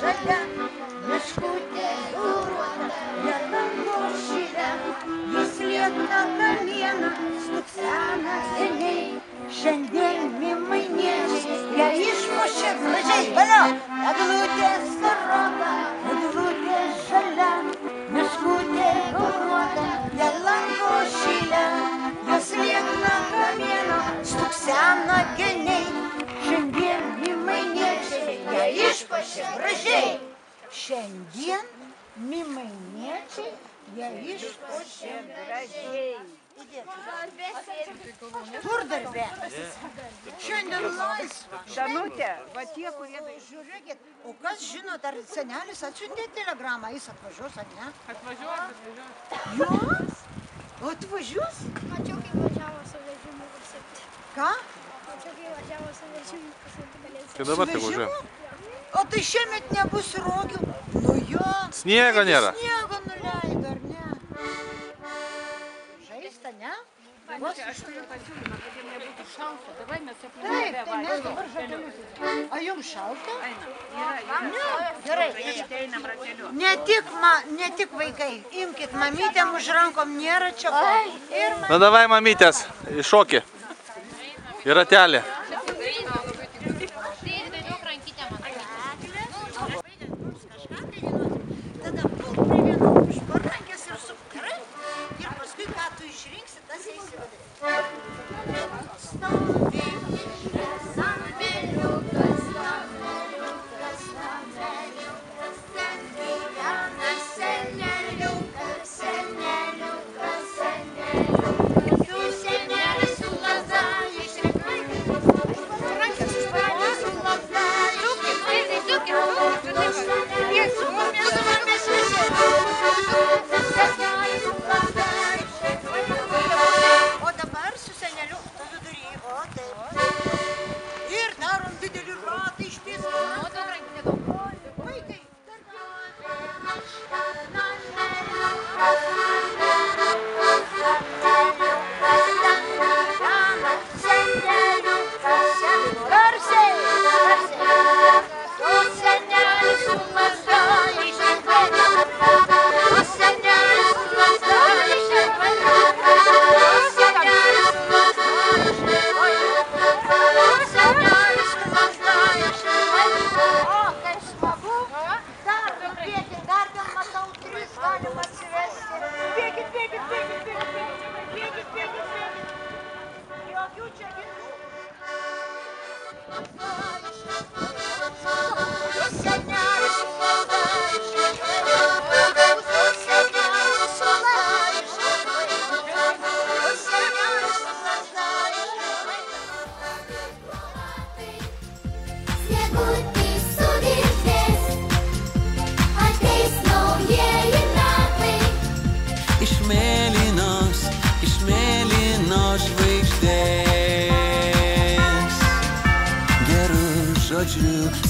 žalia, meškutė gauruota, gelango šile, jis liekna kamieną, stuksena seniai. Šiandien mimainiečiai, ją išmušė gražiai, valio, eglutė skarota, eglutė žalia, meškutė gauruota, gelango šile, jis liekna kamieną, stuksena geniai. Šiandien mimainiečiai, ją išpuošė gražiai. Šiandien mimainiečiai, ją išpuošė gražiai. Kur darbė? Šiandien laisva. Danutė, va tie, kurie... Žiūrėkit, o kas žino, dar senelis atsiuntė telegramą, jis atvažiuos, ar ne? Atvažiuos. Jos? O atvažiuos? Mačiau, kaip važiavo su vežimu pasiekti. Ką? Mačiau, kaip važiavo su vežimu pasiekti galėsiu. Tai dabar tik važiuoja. O tai šiemet nebus rogių. Nu jo. Sniego nėra. Sniego nuleido, ar ne? Žaista, ne? Danutė, aš turiu pasiūlymą, kad jiem nebūtų šalta. Davai mes Taip, aplink tai mes dabar žadelius. A jums šalta? Yra. Gerai. Einam rateliu. Ne tik vaikai. Imkit mamytėm už rankom, nėra čia ko. Ir Na davai, mamytės, iššokį. Į ratelį. tada pulk prie vieno už parankės ir suk, gerai? Ir paskui, ką tu išrinksi, tas eisi vadai. Stovėkis, sandėliukas, sandėliukas, sandėliukas, ten gyvena seneliukas, seneliukas, seneliukas. Tu senelis su lazda išrinkai, parankės už parankės su lazda išrinkai. O dabar su seneliu vidury, o taip. Ir darom didelį ratą ištiesą. Vaikai,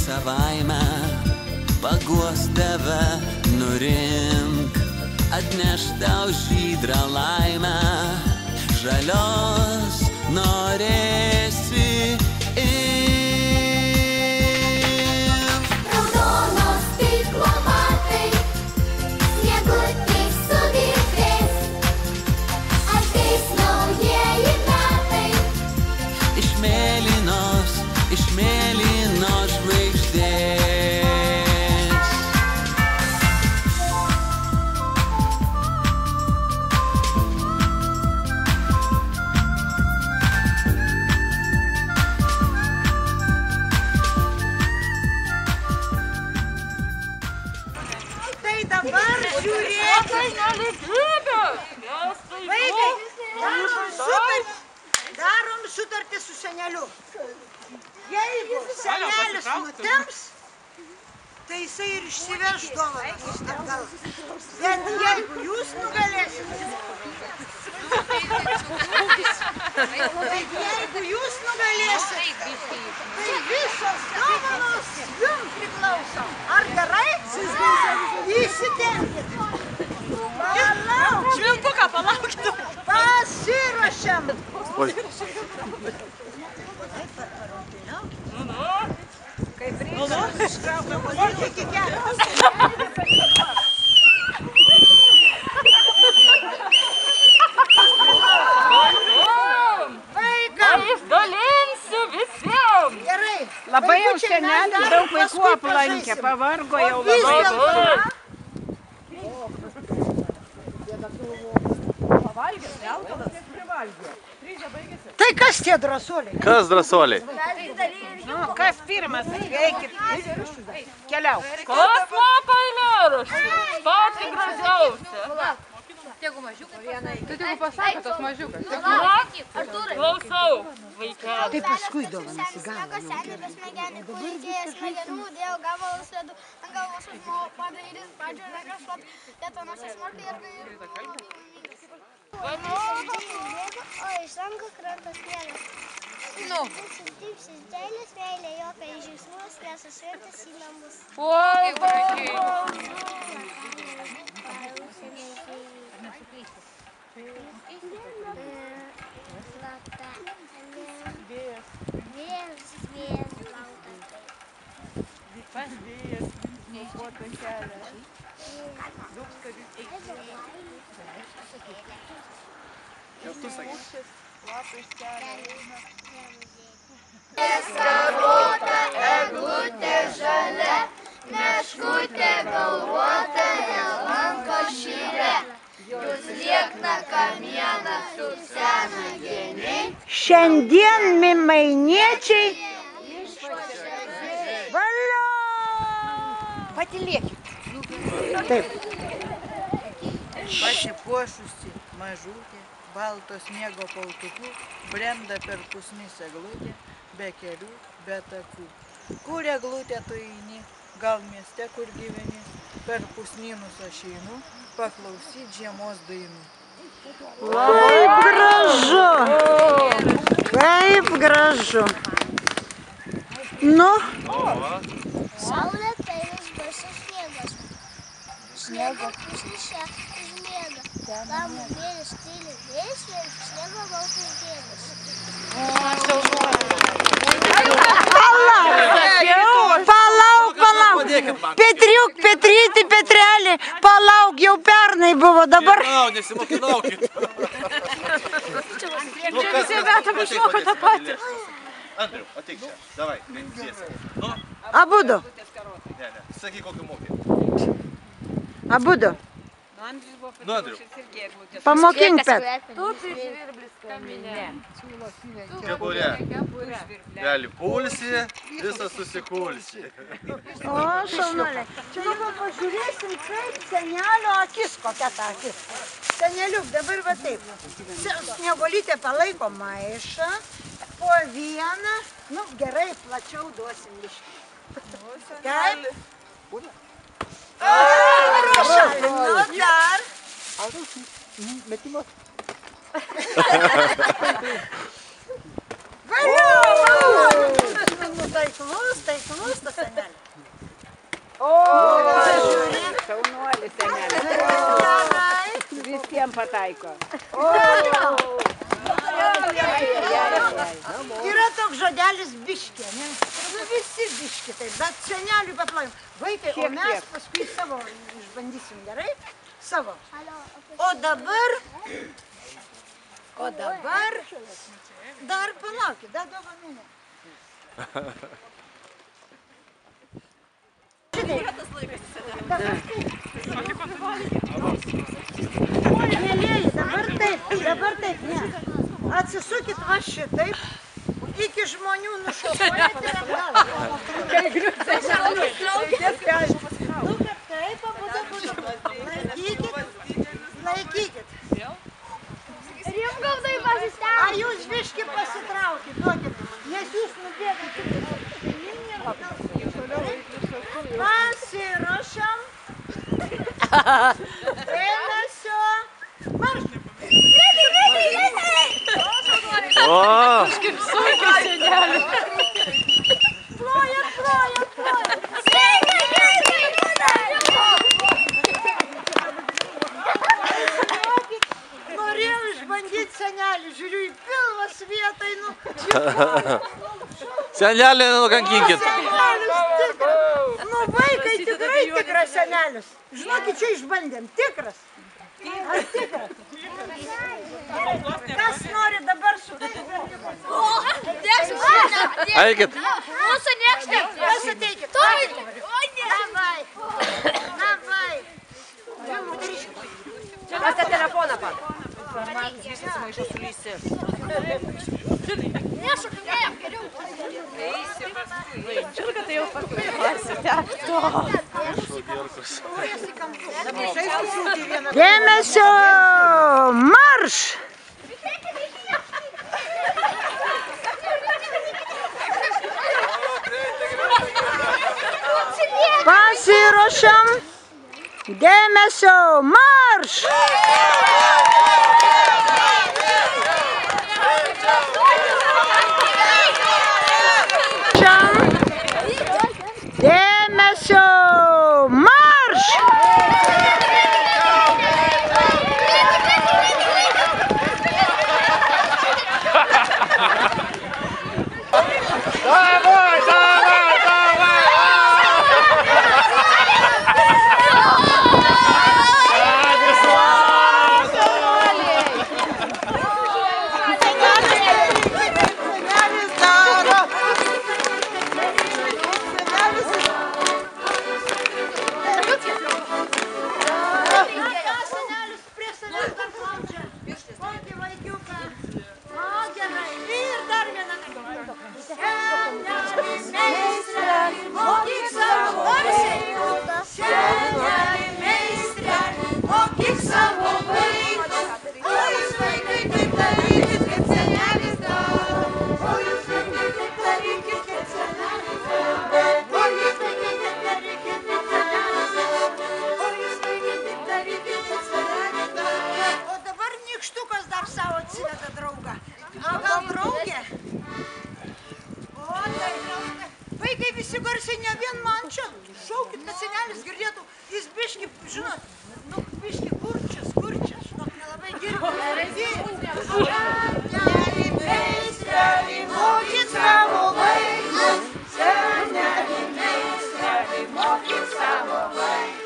savaime paguos tave, nurimk, atneš tau žydrą laimę, žalios norėsi imk. Raudonos stiklo batai, sniegutės suvirpės, ateis naujieji metai. Iš mėlynos žvaigždės. tai dabar žiūrėkit. Vaikai, darom sutartį su seneliu. Jeigu senelis nutems, tai jisai ir išsiveš dovanas atgal. Bet jeigu jūs nugalėsit, tai visos dovanos jums priklauso. Ar gerai? Įsitempkit. Švilpuką palaukit. Pasiruošiam. Oi. Kaip reikia. Iki kelios. Vaikam. Išdalinsiu visiems. Gerai. Labai jau Vaikučiai, mes senelį dar daug vaikų paskui aplankė, pažaisim. pavargo jau O vis labai. dėlto- Tai kas tie drąsuoliai? Kas drąsuoliai? Nu, kas pirmas, eikit, keliauk. Kas moka eilėraštį? Patį gražiausią. Tu tik pasakė, tas mažiukas. Klausau, vaikeli. Tai paskui dovanas į galvą. Sako senė besmegenį, kur reikėjo smegenų, dėjau gabalus ledų, ant galvos užmau, padaryti pradžio nekrašuot, lietonos įsmarkai ir Nu, o iš rankų krenta sniegas. Dipsis dėlis, meilė, jokai žingsmus, nesusvirtas į namus. oi, vaikai. Vėjas laukia. Eglutė žalia, meškutė galvota, nelanko šilė. Jūs liekna kamieną su sena geniai. Šiandien mimainiečiai. Valio! Patylėkit. Taip. Pasipuošusi mažutė, balto sniego paltuku, brenda per pusnis eglutė, be kelių, be takų. Kur eglutė tu eini, gal mieste, kur gyveni, per pusnynus aš einu, paklausyt žiemos dainų. Kaip gražu. Kaip gražu. Nu, Saulė tai baisas sniegas. Sniego pusnyšė užmiega. Lamų vėlis tyli vėjas, sniego baltus dėlis. palauk. Petriuk, Petryti, Petrelį. Palauk, jau pernai buvo, dabar. Nesimokinaukit. Visi metam išmoko tą patį. Andriu, ateik čia. Davai, sėsi. Nu, Abudu. ne. Sakyk, kokį mokį. Abudu. Nu, Andriu. Pamokink, Pet. Kepurė. Gali pulsi, visas susikulsi. O, šaunuoliai. Čia dabar pažiūrėsim, kaip senelio akis, kokia ta akis. Seneliuk, dabar va taip. Snieguolytė palaiko maišą, po vieną, nu gerai, plačiau duosim biškį. Taip? Prašau, nu dar. Taiklus, tas senelis. Šaunuolis senelis. Visiems pataiko. Yra toks žodelis biškė, ne? Nu, visi biškė taip, bet seneliui paplojim. Vaikai, o mes paskui savo išbandysim, gerai? Savo. O dabar, dar palaukit, dar dovaninė. Mėlieji, dabar taip, ne. Atsisukit va šitaip, iki žmonių nušokuojat ir atgal. Nu, kad taip, abudu. Laikykit. Rimgaudai pasistengti. A jūs biškį pasitraukit, duokit, nes jūs nubėgat. Pasiruošam. Dėmesio. Marš. O, Plojat. Norėjau išbandyti senelį, žiūriu į pilvą svietai, nu. senelį nukankinkit. Senelis tikras. vaikai tikrai tikras senelis. Žinokit, čia išbandėm. Tikras. Ar tikras? Kas nori dabar su tais berniukas? Eikit. Mūsų niekštai. Kas ateikit? Davai. Davai. Kas tą telefoną pat? Nešokinėjom geriau. Čirka tai jau pasipasite. Dėmesio marš! Pasiruošiam. Dėmesio marš! Dėmesio marš! Vaikai visi garsiai, ne vien man čia. Šaukit, kad senelis girdėtų. Jis biški, žinot, nu, biški kurčias, žinok, nelabai girdi. Seneli meistreli, mokyt savo vaikus. Seneli meistreli, mokyt savo vaikus.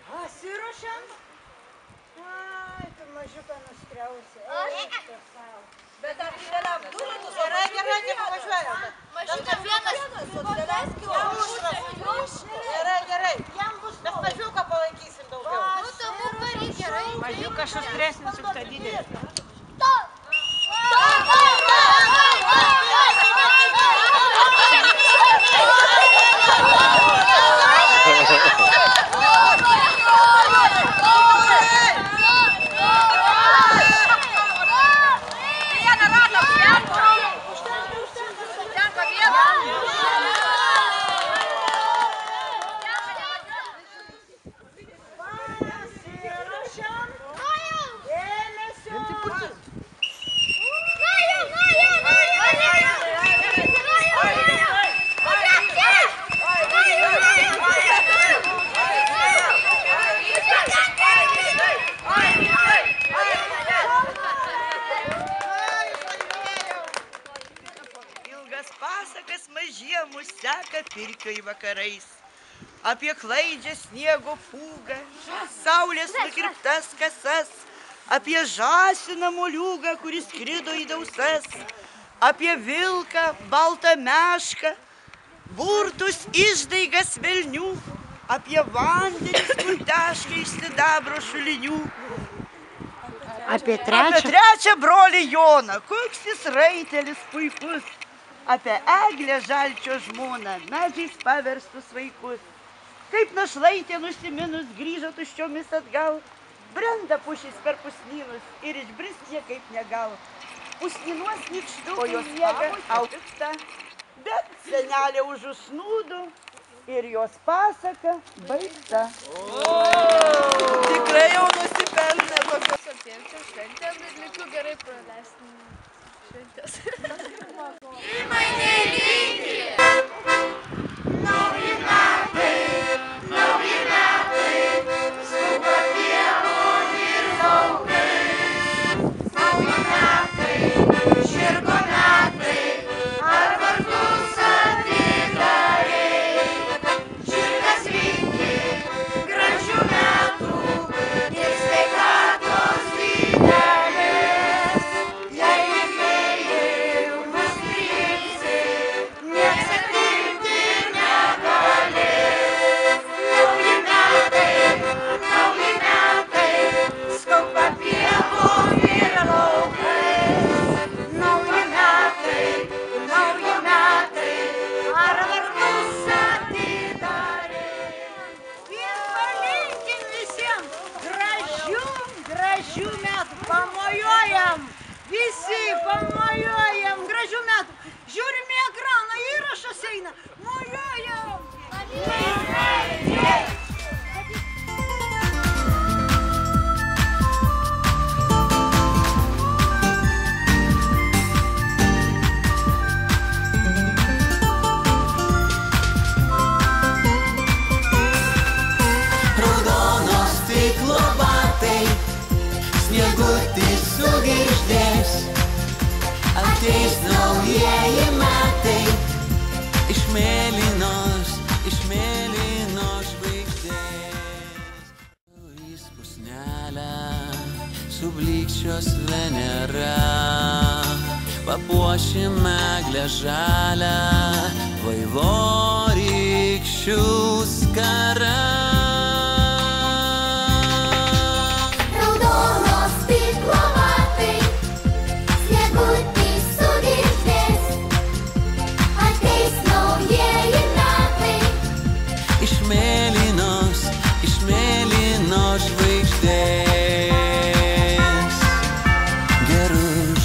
Pasiruošiam? Ai, tu mažiuką nuskriausi. Bet dar dideliam durą tu gerai, nepavažiuojam. Mažiuką vienas. Gerai. Jam bus mes mažiuką palaikysim daugiau. Nu, tamu paryk gerai. Mažiukas šustresnis už tą didelį. Pirkioj vakarais, apie klaidžią sniego pūgą, saulės nukirptas kasas, apie žąsiną moliūgą, kuris skrido į dausas, apie vilką, baltą mešką, burtus išdaigas velnių, apie vandenis, kur teška iš sidabro šulinių. Apie trečią brolį Joną, koks jis raitelis puikus. Apie Eglę Žalčio žmoną, medžiais paverstus vaikus. Kaip našlaitė nusiminus grįžo tuščiomis atgal, brenda pušis per pusnynus ir išbrist niekaip negal. Pusnynuos nykštukai miega aukšta, bet senelė užusnūdo ir jos pasaka baigta. Tikrai jau nusipelnė kokios. Artėjančiom šventėm ir linkiu gerai praleisti šventės. Gražių metų, pamojuojam, visi pamojuojam, gražių metų. Žiūrim į ekraną, įrašas eina, mojuojam. Raudonos stiklo batai, sniegutis sugirgždės, ateis naujieji metai, iš mėlynos žvaigždės. Į pusnelę sublykščios Venera, papuošim eglę žalią, vaivorykščių skara.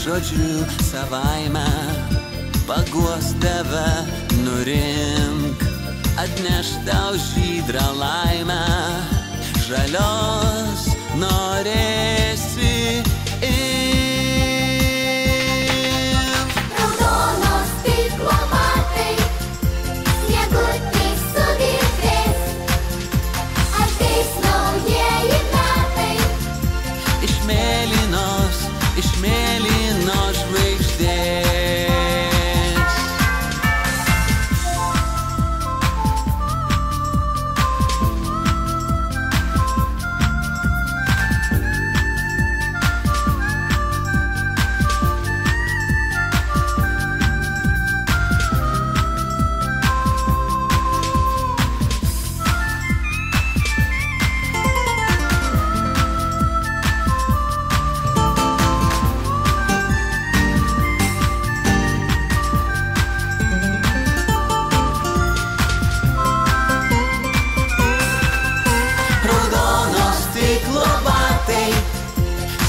Žodžiu savaime paguos tave, nurimk, atneš tau žydrą laimę, žalios norėsi Raudonos stiklo batai, sniegutis sugirgždės, ateis naujieji metai, iš mėlynos žvaigždės.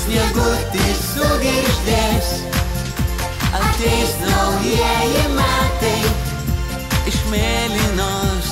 Sniegutis sugirgždės, ateis naujieji metai, iš mėlynos